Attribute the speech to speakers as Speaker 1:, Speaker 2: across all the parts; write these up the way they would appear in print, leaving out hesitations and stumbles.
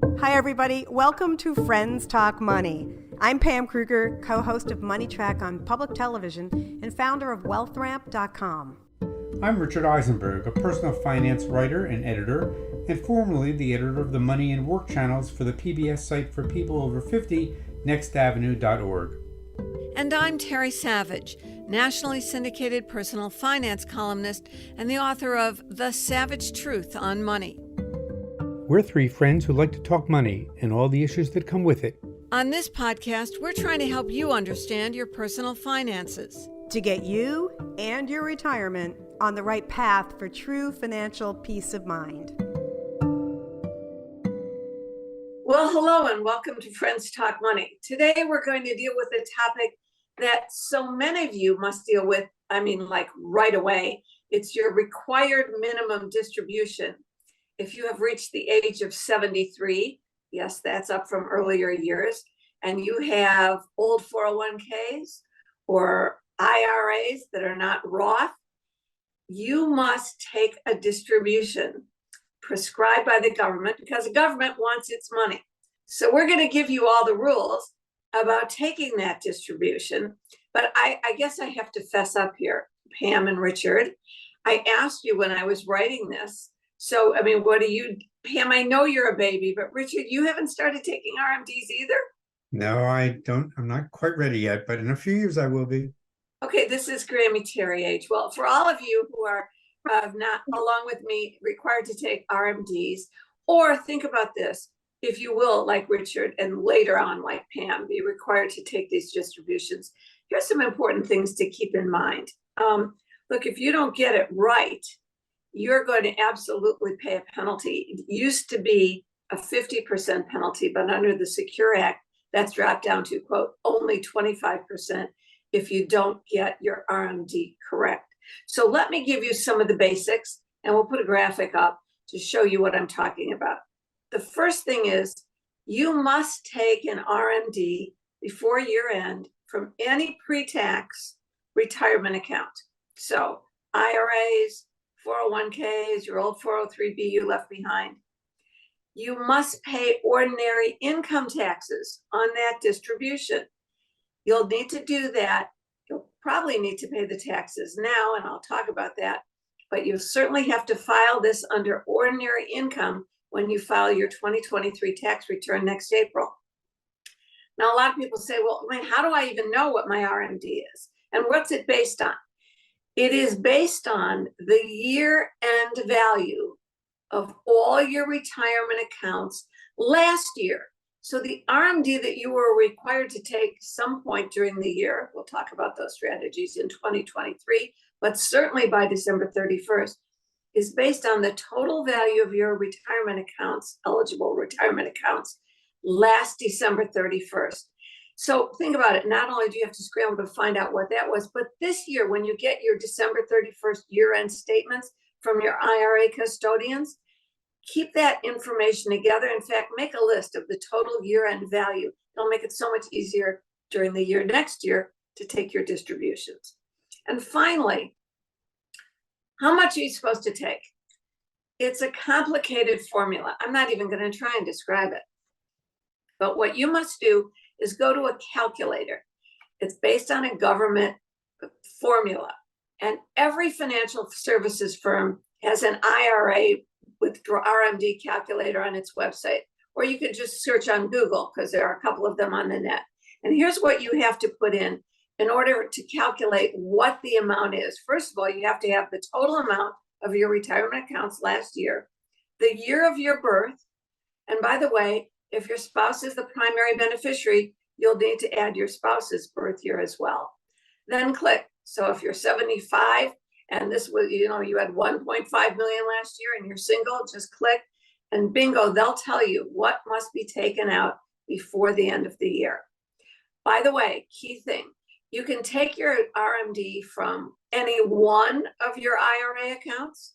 Speaker 1: Hi, everybody. Welcome to Friends Talk Money. I'm Pam Kruger, co-host of Money Track on public television and founder of WealthRamp.com.
Speaker 2: I'm Richard Eisenberg, a personal finance writer and editor, and formerly the editor of the Money and Work channels for the PBS site for people over 50, nextavenue.org.
Speaker 3: And I'm Terry Savage, nationally syndicated personal finance columnist and the author of The Savage Truth on Money.
Speaker 2: We're three friends who like to talk money and all the issues that come with it.
Speaker 3: On this podcast, we're trying to help you understand your personal finances
Speaker 1: to get you and your retirement on the right path for true financial peace of mind.
Speaker 4: Well, hello and welcome to Friends Talk Money. Today we're going to deal with a topic that so many of you must deal with, like right away. It's your required minimum distribution. If you have reached the age of 73, yes, that's up from earlier years, and you have old 401ks or IRAs that are not Roth, you must take a distribution prescribed by the government because the government wants its money. So we're going to give you all the rules about taking that distribution. But I guess I have to fess up here, Pam and Richard. I asked you when I was writing this. So, what do you, Pam, I know you're a baby, but Richard, you haven't started taking RMDs either?
Speaker 2: No, I don't. I'm not quite ready yet, but in a few years I will be.
Speaker 4: Okay, this is Grammy Terry age. Well, for all of you who are not, along with me, required to take RMDs, or think about this, if you will, like Richard, and later on, like Pam, be required to take these distributions, here's some important things to keep in mind. Look, if you don't get it right, you're going to absolutely pay a penalty. It used to be a 50% penalty, but under the Secure Act, that's dropped down to, quote, only 25% if you don't get your RMD correct. So let me give you some of the basics, and we'll put a graphic up to show you what I'm talking about. The first thing is you must take an RMD before year end from any pre-tax retirement account. So IRAs, 401ks, your old 403B you left behind. You must pay ordinary income taxes on that distribution. You'll need to do that. You'll probably need to pay the taxes now, and I'll talk about that. But you certainly have to file this under ordinary income when you file your 2023 tax return next April. Now, a lot of people say, well, how do I even know what my RMD is? And what's it based on? It is based on the year-end value of all your retirement accounts last year. So the RMD that you were required to take some point during the year, we'll talk about those strategies in 2023, but certainly by December 31st, is based on the total value of your retirement accounts, eligible retirement accounts, last December 31st. So think about it. Not only do you have to scramble to find out what that was, but this year, when you get your December 31st year-end statements from your IRA custodians, keep that information together. In fact, make a list of the total year-end value. It'll make it so much easier during the year next year to take your distributions. And finally, how much are you supposed to take? It's a complicated formula. I'm not even going to try and describe it. But what you must do is go to a calculator. It's based on a government formula. And every financial services firm has an IRA with RMD calculator on its website. Or you could just search on Google because there are a couple of them on the net. And here's what you have to put in order to calculate what the amount is. First of all, you have to have the total amount of your retirement accounts last year, the year of your birth. And by the way, if your spouse is the primary beneficiary, you'll need to add your spouse's birth year as well. Then click. So if you're 75 and this was, you had 1.5 million last year and you're single, just click and bingo, they'll tell you what must be taken out before the end of the year. By the way, key thing, you can take your RMD from any one of your IRA accounts,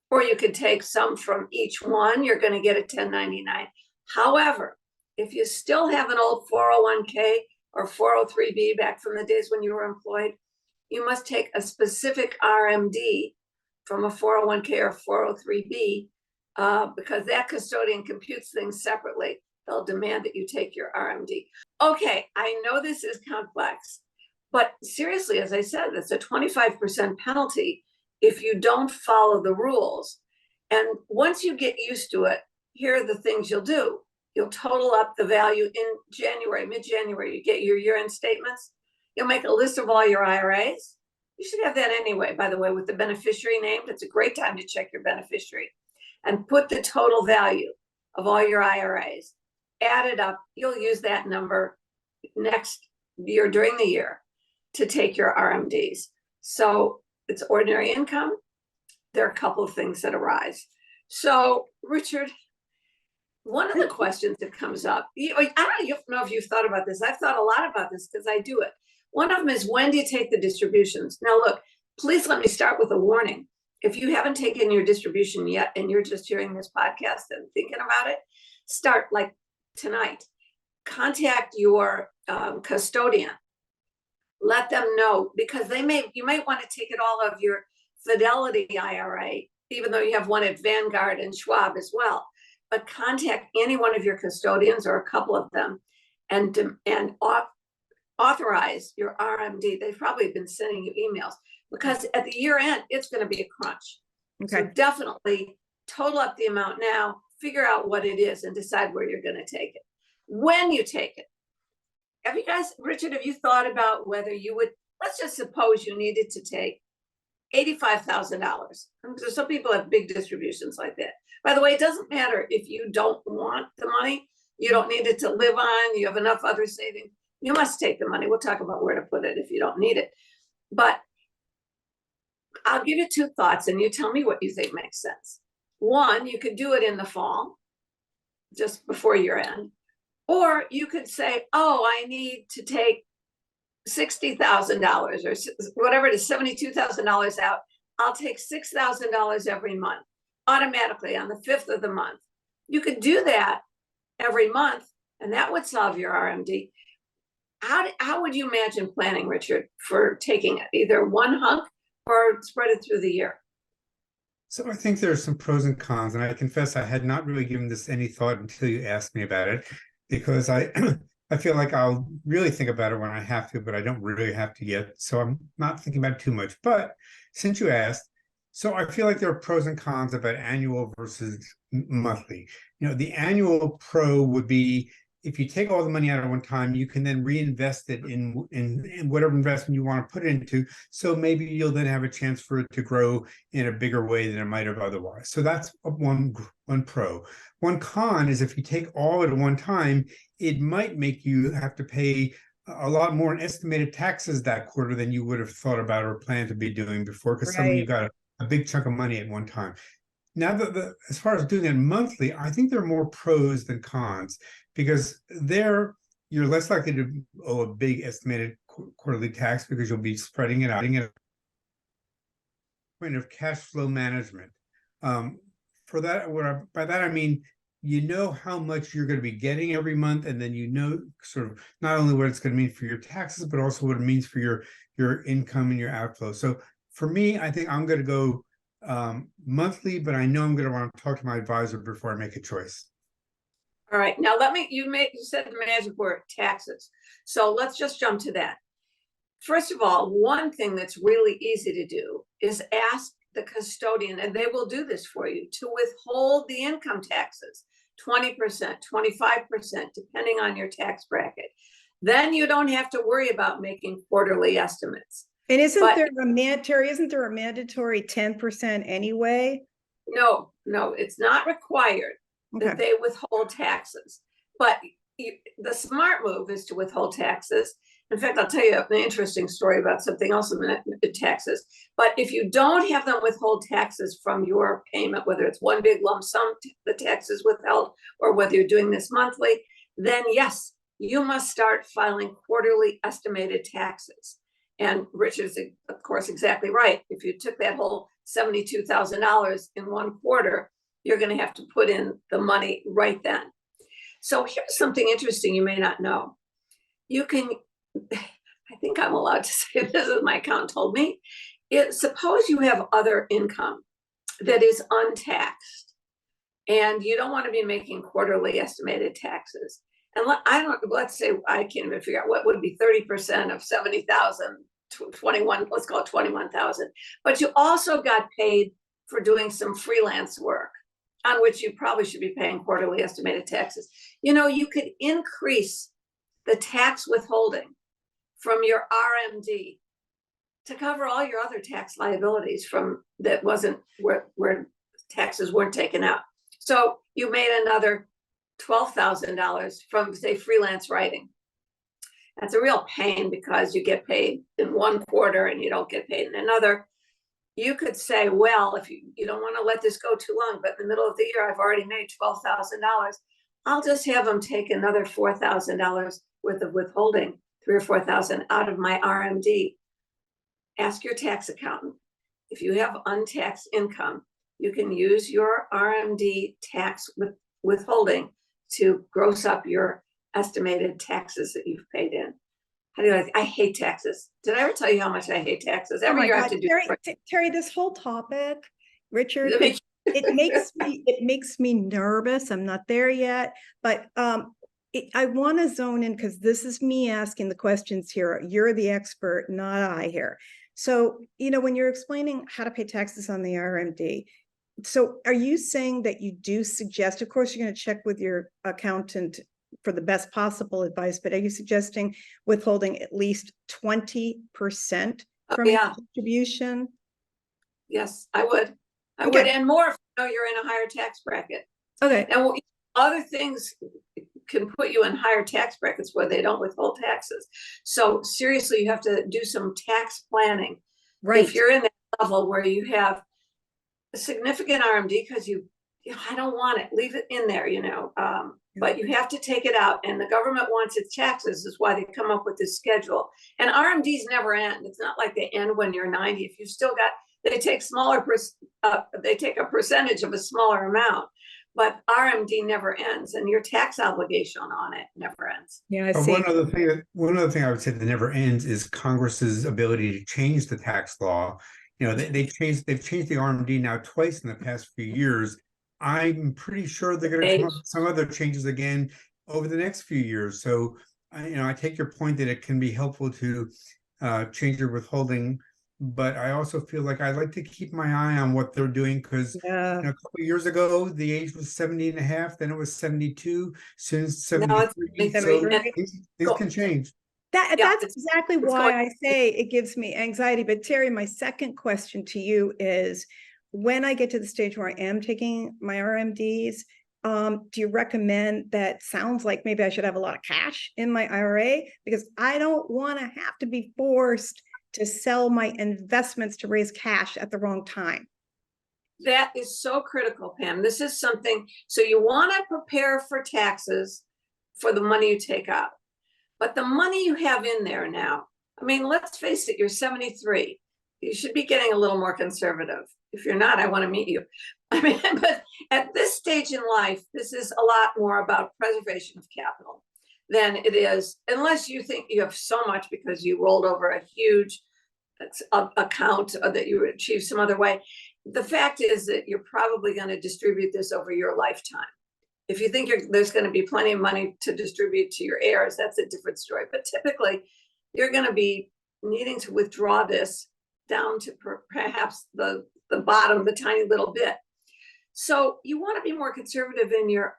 Speaker 4: or you could take some from each one. You're going to get a 1099. However, if you still have an old 401k or 403b back from the days when you were employed, you must take a specific RMD from a 401k or 403b because that custodian computes things separately. They'll demand that you take your RMD. Okay, I know this is complex, but seriously, as I said, it's a 25% penalty if you don't follow the rules. And once you get used to it, here are the things you'll do. You'll total up the value in January, mid-January, you get your year-end statements. You'll make a list of all your IRAs. You should have that anyway, by the way, with the beneficiary named. It's a great time to check your beneficiary and put the total value of all your IRAs. Add it up. You'll use that number next year during the year to take your RMDs. So it's ordinary income. There are a couple of things that arise. So, Richard, one of the questions that comes up, I don't know if you've thought about this. I've thought a lot about this because I do it. One of them is, when do you take the distributions? Now, look, please let me start with a warning. If you haven't taken your distribution yet and you're just hearing this podcast and thinking about it, start like tonight. Contact your custodian. Let them know, because you might want to take it all of your Fidelity IRA, even though you have one at Vanguard and Schwab as well. But contact any one of your custodians or a couple of them and authorize your RMD. They've probably been sending you emails, because at the year end, it's going to be a crunch. Okay. So definitely total up the amount now, figure out what it is, and decide where you're going to take it. When you take it, have you guys, Richard, have you thought about whether you would, let's just suppose you needed to take $85,000. So some people have big distributions like that. By the way, it doesn't matter if you don't want the money, you don't need it to live on, you have enough other savings, you must take the money. We'll talk about where to put it if you don't need it. But I'll give you two thoughts and you tell me what you think makes sense. One, you could do it in the fall, just before year end. Or you could say, oh, I need to take $60,000 or whatever it is, $72,000 out. I'll take $6,000 every month automatically on the 5th of the month. You could do that every month, and that would solve your RMD. How would you imagine planning, Richard, for taking it? Either one hunk or spread it through the year?
Speaker 2: So I think there's some pros and cons, and I confess I had not really given this any thought until you asked me about it, because I feel like I'll really think about it when I have to, but I don't really have to yet. So I'm not thinking about it too much. But since you asked, so I feel like there are pros and cons about annual versus monthly. You know, the annual pro would be, if you take all the money out at one time, you can then reinvest it in whatever investment you want to put it into. So maybe you'll then have a chance for it to grow in a bigger way than it might have otherwise. So that's one pro. One con is, if you take all at one time, it might make you have to pay a lot more in estimated taxes that quarter than you would have thought about or planned to be doing before, because suddenly you've got a big chunk of money at one time. Now, as far as doing it monthly, I think there are more pros than cons, because there you're less likely to owe a big estimated quarterly tax, because you'll be spreading it out. Point of cash flow management. For that, by that I mean, you know how much you're going to be getting every month, and then you know sort of not only what it's going to mean for your taxes, but also what it means for your income and your outflow. So for me, I think I'm going to go monthly, but I know I'm going to want to talk to my advisor before I make a choice.
Speaker 4: All right, now you said the magic word, taxes. So let's just jump to that. First of all, one thing that's really easy to do is ask the custodian, and they will do this for you, to withhold the income taxes, 20%, 25%, depending on your tax bracket. Then you don't have to worry about making quarterly estimates.
Speaker 1: And isn't there a mandatory 10% anyway?
Speaker 4: No, it's not required that they withhold taxes. But the smart move is to withhold taxes. In fact, I'll tell you an interesting story about something else in a minute, taxes. But if you don't have them withhold taxes from your payment, whether it's one big lump sum, the taxes withheld, or whether you're doing this monthly, then yes, you must start filing quarterly estimated taxes. And Richard's, of course, exactly right. If you took that whole $72,000 in one quarter, you're going to have to put in the money right then. So here's something interesting you may not know. You can, I think I'm allowed to say this, as my accountant told me, suppose you have other income that is untaxed. and you don't want to be making quarterly estimated taxes. And let's say I can't even figure out what would be 30% of 70,000, 21, let's call it 21,000. But you also got paid for doing some freelance work on which you probably should be paying quarterly estimated taxes. You could increase the tax withholding from your RMD to cover all your other tax liabilities from that wasn't where taxes weren't taken out. So you made another $12,000 from, say, freelance writing. That's a real pain because you get paid in one quarter and you don't get paid in another. You could say, well, if you don't want to let this go too long, but in the middle of the year, I've already made $12,000. I'll just have them take another $4,000 worth of withholding, 3 or 4,000 out of my RMD. Ask your tax accountant. If you have untaxed income, you can use your RMD tax withholding to gross up your estimated taxes that you've paid in. How do you like? I hate taxes. Did I ever tell you how much I hate taxes? Every year I have to do.
Speaker 1: Terry, this whole topic, Richard, it makes me nervous. I'm not there yet, but I want to zone in because this is me asking the questions here. You're the expert, not I here. So, when you're explaining how to pay taxes on the RMD, so are you saying that you do suggest, of course, you're going to check with your accountant for the best possible advice, but are you suggesting withholding at least 20% from your distribution?
Speaker 4: Yes, I would. I would, and more if you're in a higher tax bracket.
Speaker 1: Okay.
Speaker 4: And other things can put you in higher tax brackets where they don't withhold taxes. So seriously, you have to do some tax planning.
Speaker 1: Right.
Speaker 4: If you're in that level where you have a significant RMD because I don't want it, leave it in there, but you have to take it out, and the government wants its taxes, is why they come up with this schedule. And RMDs never end. It's not like they end when you're 90. If you still got, they take they take a percentage of a smaller amount, but RMD never ends, and your tax obligation on it never ends.
Speaker 1: Yeah, I see.
Speaker 2: One other thing I would say that never ends is Congress's ability to change the tax law. They've changed the RMD now twice in the past few years. I'm pretty sure they're going to come up with some other changes again over the next few years. So, I take your point that it can be helpful to change your withholding, but I also feel like I like to keep my eye on what they're doing because a couple of years ago, the age was 70 and a half, then it was 72, soon 73. So things can change.
Speaker 1: That's exactly why I say it gives me anxiety. But Terry, my second question to you is, when I get to the stage where I am taking my RMDs, do you recommend that? Sounds like maybe I should have a lot of cash in my IRA because I don't want to have to be forced to sell my investments to raise cash at the wrong time.
Speaker 4: That is so critical, Pam. This is something, so you want to prepare for taxes for the money you take out. But the money you have in there now, let's face it, you're 73. You should be getting a little more conservative. If you're not, I want to meet you. But at this stage in life, this is a lot more about preservation of capital than it is, unless you think you have so much because you rolled over a huge account that you achieved some other way. The fact is that you're probably going to distribute this over your lifetime. If you think there's going to be plenty of money to distribute to your heirs, that's a different story. But typically, you're going to be needing to withdraw this down to perhaps the bottom, the tiny little bit. So you want to be more conservative in your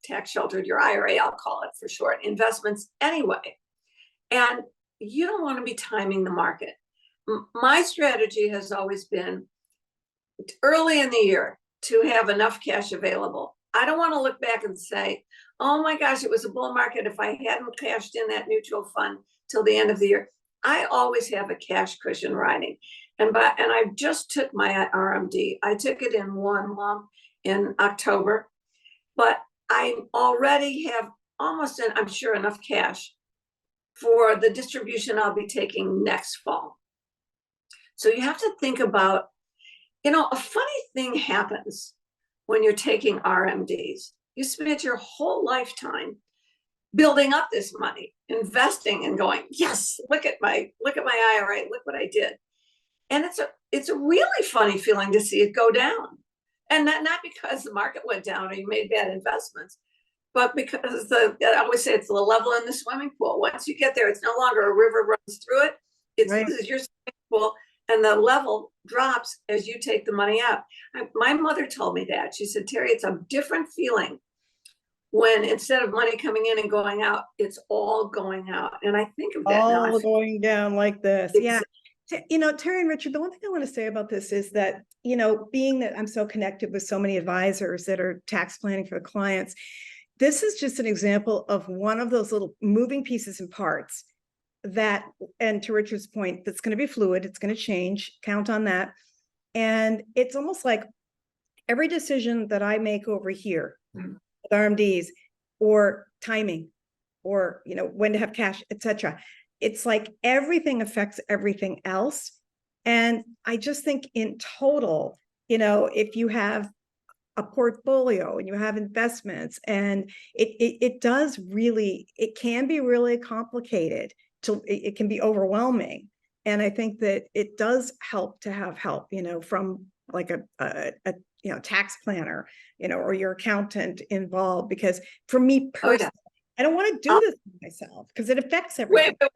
Speaker 4: tax sheltered, your IRA, I'll call it for short, investments anyway. And you don't want to be timing the market. My strategy has always been early in the year to have enough cash available. I don't want to look back and say, oh my gosh, it was a bull market if I hadn't cashed in that mutual fund till the end of the year. I always have a cash cushion riding. And I just took my RMD. I took it in one lump in October, but I already have almost, I'm sure, enough cash for the distribution I'll be taking next fall. So you have to think about, a funny thing happens when you're taking RMDs. You spend your whole lifetime building up this money, investing and going, yes, look at my IRA, look what I did. And it's a really funny feeling to see it go down. And not because the market went down or you made bad investments, but because I always say it's the level in the swimming pool. Once you get there, it's no longer a river runs through it.
Speaker 1: Right.
Speaker 4: This is your swimming pool, and the level drops as you take the money out. My mother told me that. She said, Terry, it's a different feeling when instead of money coming in and going out, it's all going out. And I think of that now.
Speaker 1: All going down like this. Yeah.
Speaker 4: Exactly.
Speaker 1: You know, Terry and Richard, the one thing I want to say about this is that, you know, being that I'm so connected with so many advisors that are tax planning for the clients, this is just an example of one of those little moving pieces and parts that, and to Richard's point, that's going to be fluid. It's going to change. Count on that. And it's almost like every decision that I make over here with RMDs or timing or, you know, when to have cash, etc. It's like everything affects everything else. And I just think in total, you know, if you have a portfolio and you have investments, and it does really, it can be really complicated. It can be overwhelming. And I think that it does help to have help, you know, from like a you know, tax planner, you know, or your accountant involved, because for me personally, I don't want to do this myself because it affects everything.
Speaker 4: Wait,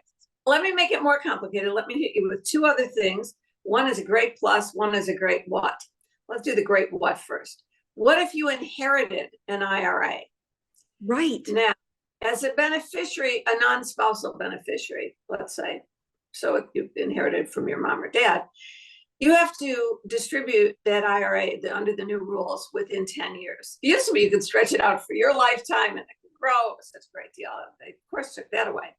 Speaker 4: let me make it more complicated. Let me hit you with two other things. One is a great plus, one is a great what. Let's do the great what first. What if you inherited an IRA?
Speaker 1: Right.
Speaker 4: Now, as a beneficiary, a non-spousal beneficiary, let's say, so if you've inherited from your mom or dad, you have to distribute that IRA under the new rules within 10 years. It used to be you could stretch it out for your lifetime and it could grow. It was such a great deal. They, of course, took that away.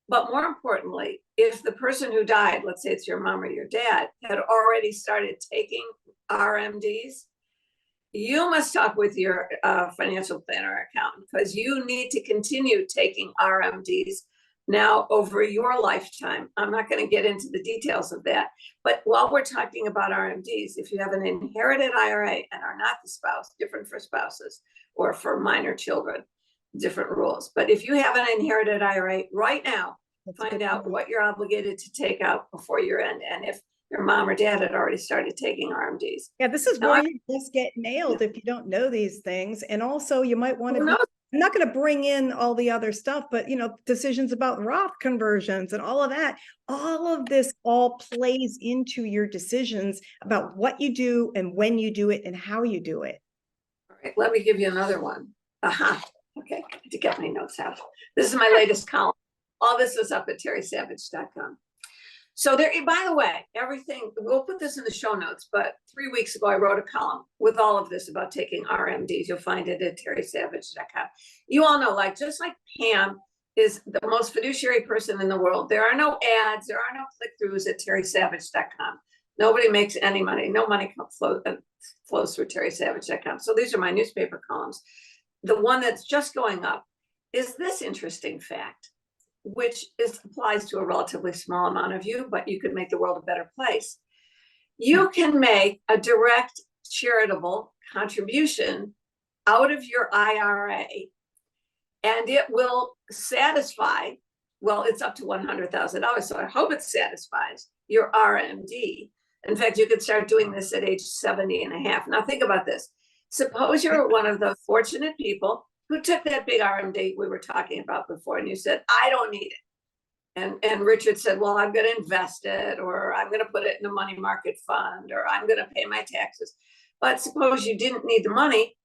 Speaker 4: But more importantly, if the person who died, let's say it's your mom or your dad, had already started taking RMDs, you must talk with your financial planner or accountant, because you need to continue taking RMDs now over your lifetime. I'm not going to get into the details of that. But while we're talking about RMDs, if you have an inherited IRA and are not the spouse, different for spouses or for minor children, different rules. But if you have an inherited IRA right now, find out what you're obligated to take out before year end, and if your mom or dad had already started taking RMDs.
Speaker 1: Yeah, this is where you just get nailed if you don't know these things. And also you might want to, I'm not going to bring in all the other stuff, but you know, decisions about Roth conversions and all of that, all of this all plays into your decisions about what you do and when you do it and how you do it.
Speaker 4: All right, let me give you another one. Okay, to get my notes out. This is my latest column. All this is up at terrysavage.com. So there, by the way, everything, we'll put this in the show notes, but 3 weeks ago, I wrote a column with all of this about taking RMDs. You'll find it at terrysavage.com. You all know, like, just like Pam is the most fiduciary person in the world, there are no ads, there are no click-throughs at terrysavage.com. Nobody makes any money. No money flows through terrysavage.com. So these are my newspaper columns. The one that's just going up is this interesting fact, which applies to a relatively small amount of you, but you could make the world a better place. You can make a direct charitable contribution out of your IRA, and it will satisfy, well, it's up to $100,000, so I hope it satisfies your RMD. In fact, you could start doing this at age 70 and a half. Now think about this. Suppose you're one of the fortunate people who took that big RMD we were talking about before, and you said, I don't need it. And Richard said, well, I'm going to invest it, or I'm going to put it in a money market fund, or I'm going to pay my taxes. But suppose you didn't need the money,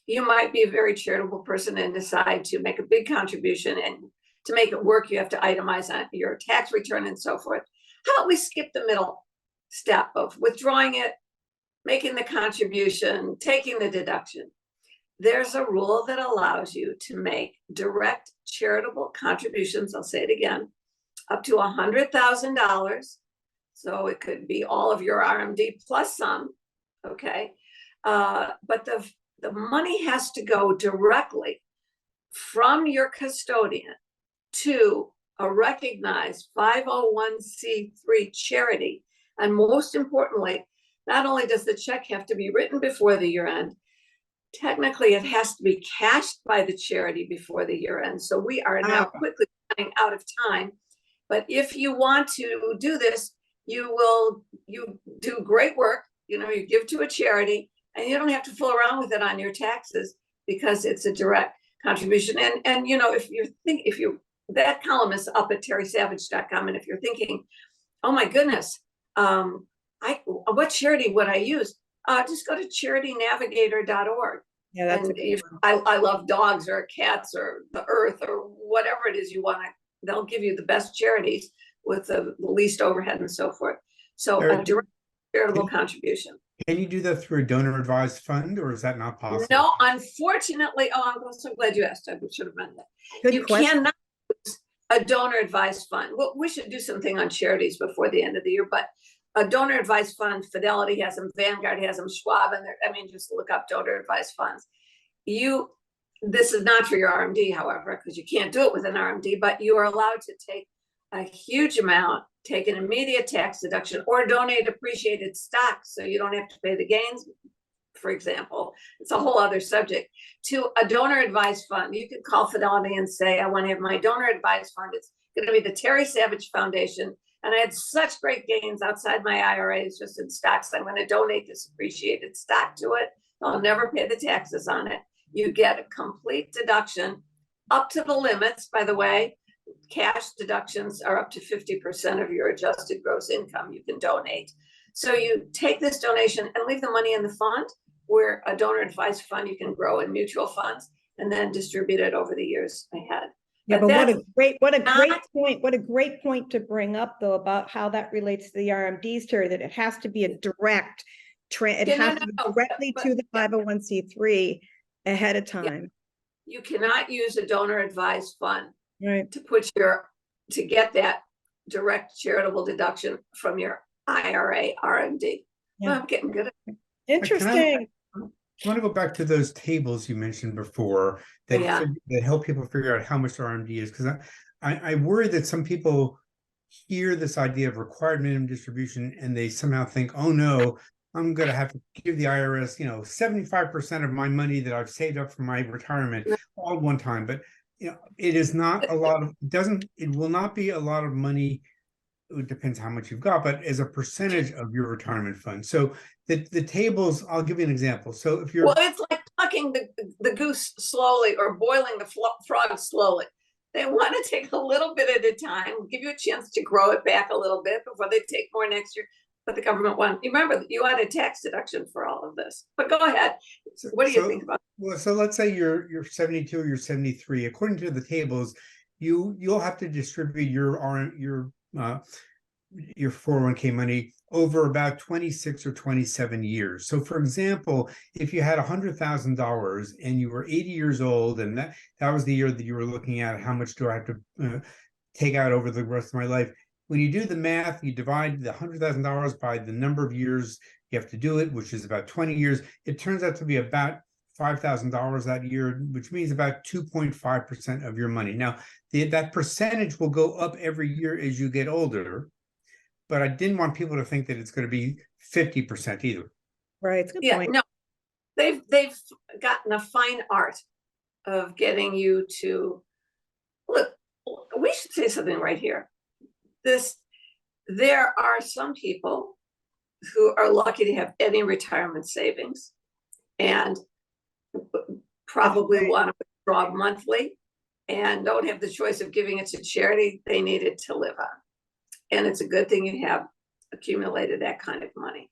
Speaker 4: you might be a very charitable person and decide to make a big contribution, and to make it work, you have to itemize on your tax return and so forth. How about we skip the middle step of withdrawing it, making the contribution, taking the deduction? There's a rule that allows you to make direct charitable contributions, I'll say it again, up to $100,000. So it could be all of your RMD plus some, okay? But the money has to go directly from your custodian to a recognized 501c3 charity. And most importantly, not only does the check have to be written before the year end, technically it has to be cashed by the charity before the year end. So we are now quickly running out of time. But if you want to do this, you do great work. You know, you give to a charity and you don't have to fool around with it on your taxes because it's a direct contribution. And if that column is up at terrysavage.com, and if you're thinking, oh my goodness, what charity would I use? Just go to charitynavigator.org.
Speaker 1: Yeah, that's
Speaker 4: and I love dogs or cats or the earth or whatever it is you want. They'll give you the best charities with the least overhead and so forth. So a direct charitable contribution.
Speaker 2: Can you do that through a donor advised fund, or is that not possible?
Speaker 4: No, unfortunately. Oh, I'm so glad you asked. I should have meant that.
Speaker 1: Good
Speaker 4: You
Speaker 1: question.
Speaker 4: cannot use a donor advised fund. Well, we should do something on charities before the end of the year, but a donor advised fund, Fidelity has them, Vanguard has them, Schwab, and just look up donor advised funds. This is not for your RMD, however, because you can't do it with an RMD, but you are allowed to take a huge amount, take an immediate tax deduction, or donate appreciated stock so you don't have to pay the gains, for example. It's a whole other subject. To a donor advised fund, you can call Fidelity and say, I want to have my donor advised fund. It's going to be the Terry Savage Foundation. And I had such great gains outside my IRAs, just in stocks. I'm going to donate this appreciated stock to it. I'll never pay the taxes on it. You get a complete deduction up to the limits. By the way, cash deductions are up to 50% of your adjusted gross income you can donate. So you take this donation and leave the money in the fund, where a donor advised fund you can grow in mutual funds and then distribute it over the years ahead.
Speaker 1: Yeah, but what a great point to bring up, though, about how that relates to the RMDs, Terry, that it has to be a direct directly to the 501c3 ahead of time.
Speaker 4: Yeah. You cannot use a donor advised fund to get that direct charitable deduction from your IRA RMD.
Speaker 1: Yeah.
Speaker 4: Well, I'm getting good at it.
Speaker 1: Interesting.
Speaker 2: I want to go back to those tables you mentioned before that help people figure out how much RMD is, because I worry that some people hear this idea of required minimum distribution and they somehow think, oh no, I'm going to have to give the IRS, 75% of my money that I've saved up for my retirement all at one time. But it is not a lot of, it will not be a lot of money. It depends how much you've got, but as a percentage of your retirement fund. So the tables, I'll give you an example. So if you're,
Speaker 4: well, it's like plucking the goose slowly or boiling the frog slowly. They want to take a little bit at a time, give you a chance to grow it back a little bit before they take more next year. But the government wants, remember, you had a tax deduction for all of this. But go ahead. What do you think about it?
Speaker 2: Well, so let's say you're 72 or you're 73. According to the tables, you'll have to distribute your 401k money over about 26 or 27 years. So for example, if you had $100,000 and you were 80 years old, and that was the year that you were looking at, how much do I have to take out over the rest of my life? When you do the math, you divide the $100,000 by the number of years you have to do it, which is about 20 years. It turns out to be about $5,000 that year, which means about 2.5% of your money. Now, that percentage will go up every year as you get older, but I didn't want people to think that it's going to be 50% either.
Speaker 1: Right. It's a good point.
Speaker 4: No, they've gotten a fine art of getting you to look. We should say something right here. There are some people who are lucky to have any retirement savings and probably want to withdraw monthly and don't have the choice of giving it to charity. They need it to live on. And it's a good thing you have accumulated that kind of money.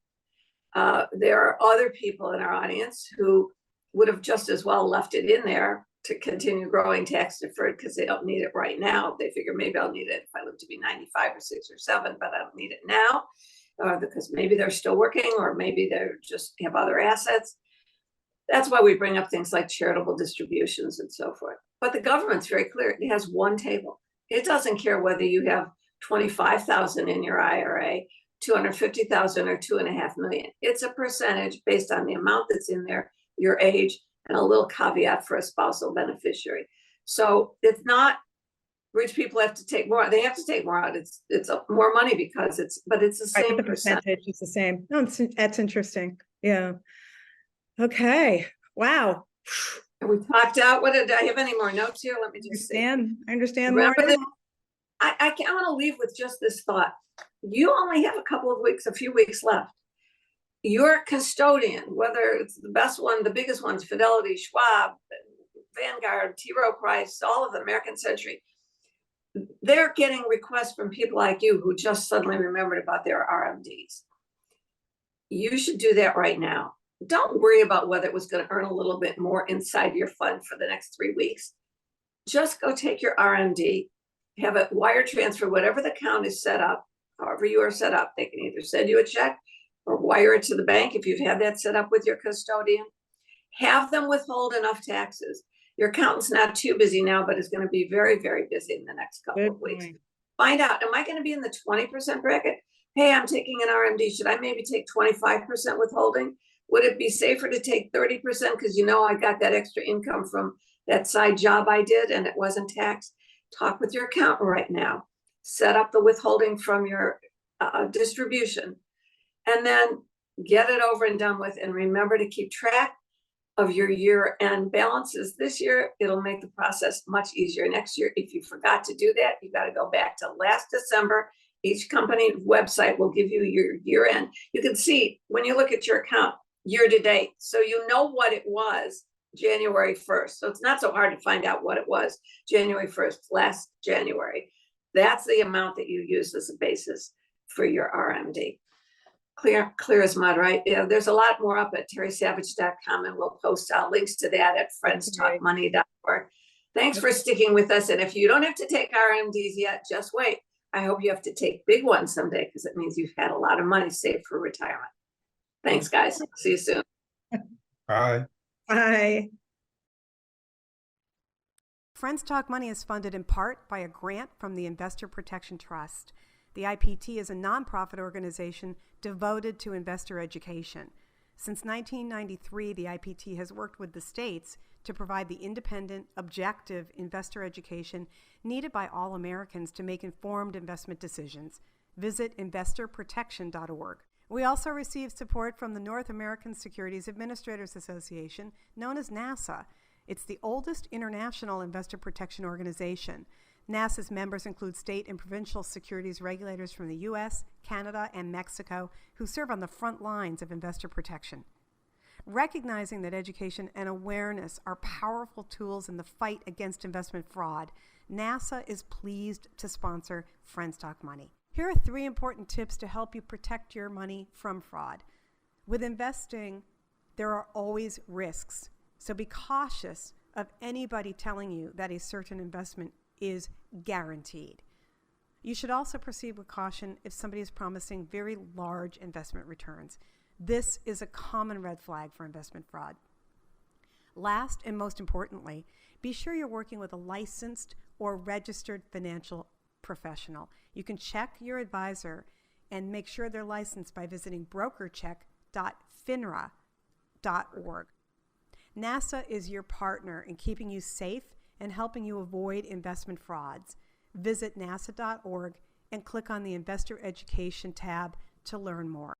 Speaker 4: There are other people in our audience who would have just as well left it in there to continue growing tax deferred because they don't need it right now. They figure maybe I'll need it if I live to be 95 or 6 or 7, but I don't need it now because maybe they're still working or maybe they're just have other assets. That's why we bring up things like charitable distributions and so forth. But the government's very clear. It has one table. It doesn't care whether you have 25,000 in your IRA, 250,000 or 2.5 million. It's a percentage based on the amount that's in there, your age, and a little caveat for a spousal beneficiary. So it's not rich people have to take more. They have to take more out. It's more money because it's the same percentage.
Speaker 1: It's the same. No, that's interesting. Yeah. Okay. Wow.
Speaker 4: We talked out. What did I have any more notes here? Let me just see.
Speaker 1: I understand.
Speaker 4: Remember that I want to leave with just this thought. You only have a few weeks left. your custodian, whether it's the best one, the biggest ones, Fidelity, Schwab, Vanguard, T. Rowe Price, all of the American Century, they're getting requests from people like you who just suddenly remembered about their RMDs. You should do that right now. Don't worry about whether it was going to earn a little bit more inside your fund for the next 3 weeks. Just go take your RMD, have a wire transfer, whatever the account is set up, however you are set up. They can either send you a check or wire it to the bank if you've had that set up with your custodian. Have them withhold enough taxes. Your accountant's not too busy now, but is going to be very, very busy in the next couple of weeks. Find out, am I going to be in the 20% bracket? Hey, I'm taking an RMD. Should I maybe take 25% withholding? Would it be safer to take 30% because I got that extra income from that side job I did and it wasn't taxed? Talk with your accountant right now. Set up the withholding from your distribution and then get it over and done with. And remember to keep track of your year-end balances. This year, it'll make the process much easier. Next year, if you forgot to do that, you got to go back to last December. Each company website will give you your year-end. You can see when you look at your account year to date, so you know what it was January 1st. So it's not so hard to find out what it was January 1st, last January. That's the amount that you use as a basis for your RMD. Clear as mud, right? Yeah, there's a lot more up at terrysavage.com, and we'll post links to that at friendstalkmoney.org. Thanks for sticking with us. And if you don't have to take RMDs yet, just wait. I hope you have to take big ones someday because it means you've had a lot of money saved for retirement. Thanks, guys. See you soon.
Speaker 2: Bye.
Speaker 1: Bye.
Speaker 5: Friends Talk Money is funded in part by a grant from the Investor Protection Trust. The IPT is a nonprofit organization devoted to investor education. Since 1993, the IPT has worked with the states to provide the independent, objective investor education needed by all Americans to make informed investment decisions. Visit investorprotection.org. We also receive support from the North American Securities Administrators Association, known as NASA. It's the oldest international investor protection organization. NASA's members include state and provincial securities regulators from the U.S., Canada, and Mexico who serve on the front lines of investor protection. Recognizing that education and awareness are powerful tools in the fight against investment fraud, NASA is pleased to sponsor Friends Talk Money. Here are 3 important tips to help you protect your money from fraud. With investing, there are always risks, so be cautious of anybody telling you that a certain investment is guaranteed. You should also proceed with caution if somebody is promising very large investment returns. This is a common red flag for investment fraud. Last and most importantly, be sure you're working with a licensed or registered financial professional. You can check your advisor and make sure they're licensed by visiting brokercheck.finra.org. NASA is your partner in keeping you safe and helping you avoid investment frauds. Visit nasa.org and click on the Investor Education tab to learn more.